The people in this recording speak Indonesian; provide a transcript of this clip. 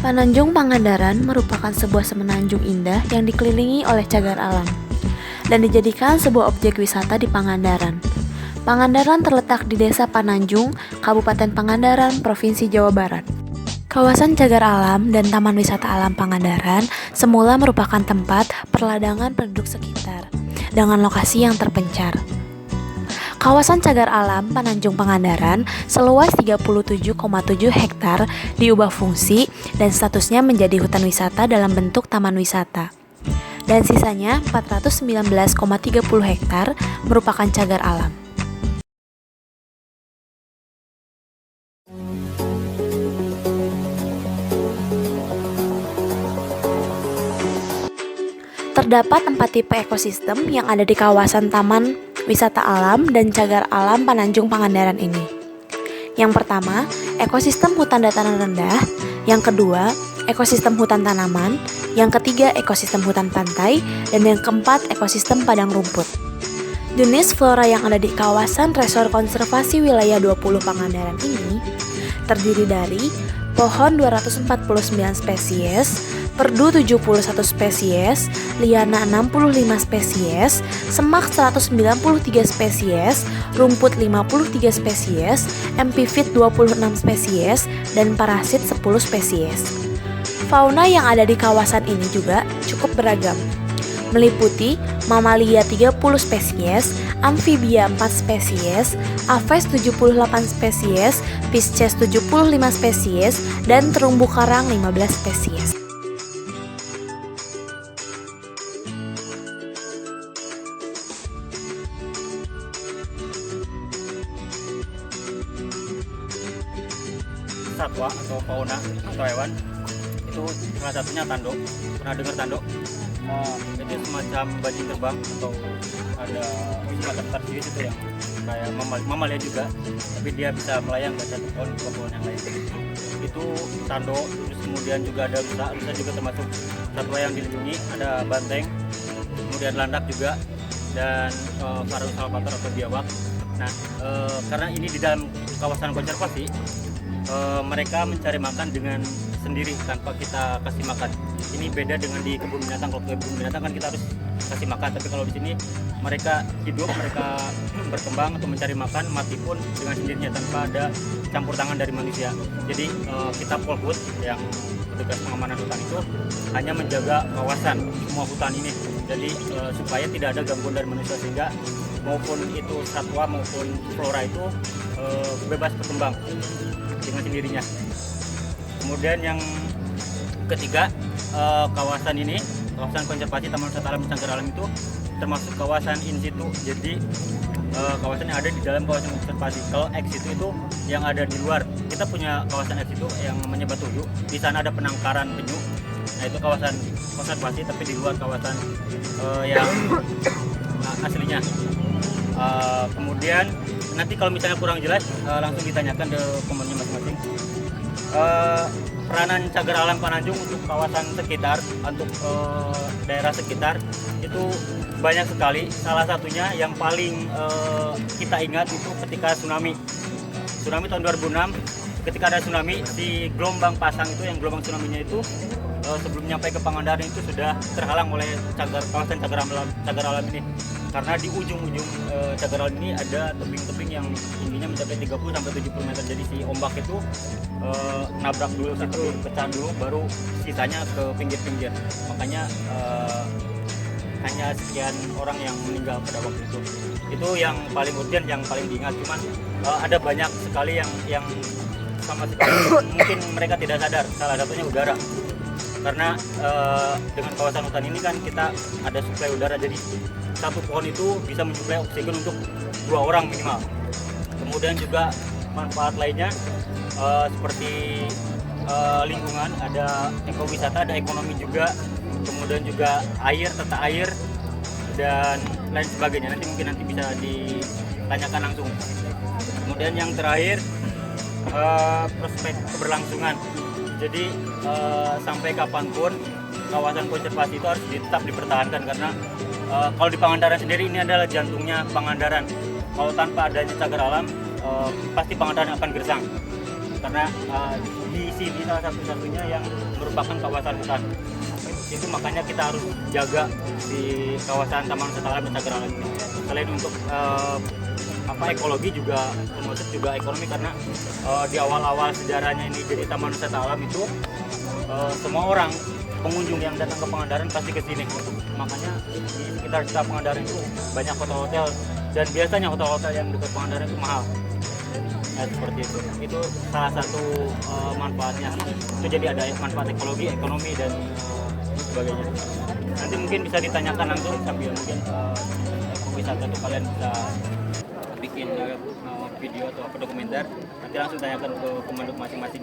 Pananjung Pangandaran merupakan sebuah semenanjung indah yang dikelilingi oleh cagar alam dan dijadikan sebuah objek wisata di Pangandaran. Pangandaran terletak di Desa Pananjung, Kabupaten Pangandaran, Provinsi Jawa Barat. Kawasan cagar alam dan Taman Wisata Alam Pangandaran semula merupakan tempat perladangan penduduk sekitar dengan lokasi yang terpencar. Kawasan cagar alam Pananjung Pangandaran seluas 37,7 hektar diubah fungsi dan statusnya menjadi hutan wisata dalam bentuk taman wisata. Dan sisanya 419,30 hektar merupakan cagar alam. Terdapat 4 tipe ekosistem yang ada di kawasan Taman Wisata Alam dan Cagar Alam Pananjung Pangandaran ini. Yang pertama, ekosistem hutan dataran rendah. Yang kedua, ekosistem hutan tanaman. Yang ketiga, ekosistem hutan pantai. Dan yang keempat, ekosistem padang rumput. Jenis flora yang ada di kawasan Resor Konservasi Wilayah 20 Pangandaran ini terdiri dari pohon 249 spesies, perdu 71 spesies, liana 65 spesies, semak 193 spesies, rumput 53 spesies, epifit 26 spesies, dan parasit 10 spesies. Fauna yang ada di kawasan ini juga cukup beragam, meliputi mamalia 30 spesies, amfibia 4 spesies, aves 78 spesies, pisces 75 spesies, dan terumbu karang 15 spesies. Satwa atau fauna atau hewan itu salah satunya tanduk. Pernah dengar tanduk? Itu semacam bajing terbang atau ada semacam tarsius itu yang kayak mamalia juga, tapi dia bisa melayang dari satu pohon ke pohon yang lain. Itu tanduk. Terus kemudian juga ada rusa juga termasuk satwa yang dilindungi. Ada banteng, kemudian landak juga, dan Varus albator atau biawak. Nah, karena ini di dalam kawasan konservasi, mereka mencari makan dengan sendiri tanpa kita kasih makan. Ini beda dengan di kebun binatang. Kalau kebun binatang kan kita harus kasih makan, tapi kalau di sini mereka hidup, mereka berkembang atau mencari makan mati pun dengan sendirinya tanpa ada campur tangan dari manusia. Jadi kita Polhut yang petugas pengamanan hutan itu hanya menjaga kawasan semua hutan ini. Jadi supaya tidak ada gangguan dari manusia, sehingga maupun itu satwa maupun flora itu bebas berkembang dengan sendirinya. Kemudian yang ketiga, kawasan ini, kawasan konservasi Taman Wisata Alam Cagar Alam itu termasuk kawasan in situ. Jadi kawasan yang ada di dalam kawasan konservasi. Kalau ex situ itu yang ada di luar. Kita punya kawasan ex situ yang namanya Batuju. Di sana ada penangkaran penyu. Nah, itu kawasan konservasi tapi di luar kawasan yang aslinya. Kemudian nanti kalau misalnya kurang jelas langsung ditanyakan ke komandannya masing-masing. Peranan cagar alam Pananjung untuk kawasan sekitar, untuk daerah sekitar itu banyak sekali. Salah satunya yang paling kita ingat itu ketika tsunami tahun 2006. Ketika ada tsunami di gelombang pasang itu, yang gelombang tsunami-nya itu sebelum nyampe ke Pangandaran itu sudah terhalang oleh kawasan cagar alam ini. Karena di ujung-ujung cagar alam ini ada tebing-tebing yang tingginya mencapai 30-70 meter. Jadi si ombak itu nabrak dulu situ, pecah dulu, baru sisanya ke pinggir-pinggir. Makanya hanya sekian orang yang meninggal pada waktu itu. Itu yang paling urgent, yang paling diingat. Cuman ada banyak sekali yang sama sekali mungkin mereka tidak sadar. Salah satunya udara. Karena dengan kawasan hutan ini kan kita ada suplai udara, jadi satu pohon itu bisa mensuplai oksigen untuk 2 orang minimal. Kemudian juga manfaat lainnya seperti lingkungan, ada ekowisata, ada ekonomi juga, kemudian juga air, tata air, dan lain sebagainya. Nanti bisa ditanyakan langsung. Kemudian yang terakhir, prospek keberlangsungan. Jadi sampai kapanpun kawasan konservasi itu harus tetap dipertahankan, karena kalau di Pangandaran sendiri ini adalah jantungnya Pangandaran. Kalau tanpa adanya cagar alam pasti Pangandaran akan gersang, karena di sini salah satu-satunya yang merupakan kawasan hutan. Itu makanya kita harus jaga di kawasan Taman Wisata Alam dan Cagar Alam ini. Selain untuk ekologi juga, termasuk juga ekonomi, karena di awal-awal sejarahnya ini jadi Taman Wisata Alam itu semua orang pengunjung yang datang ke Pangandaran pasti ke sini. Makanya di sekitar Pangandaran itu banyak hotel-hotel, dan biasanya hotel-hotel yang dekat Pangandaran itu mahal. Ya, seperti itu. Itu salah satu manfaatnya. Itu jadi ada manfaat ekologi, ekonomi, dan sebagainya. Nanti mungkin bisa ditanyakan langsung sambil mungkin wisata itu kalian bisa bikin video atau dokumenter. Nanti langsung tanyakan ke pemandu masing-masing.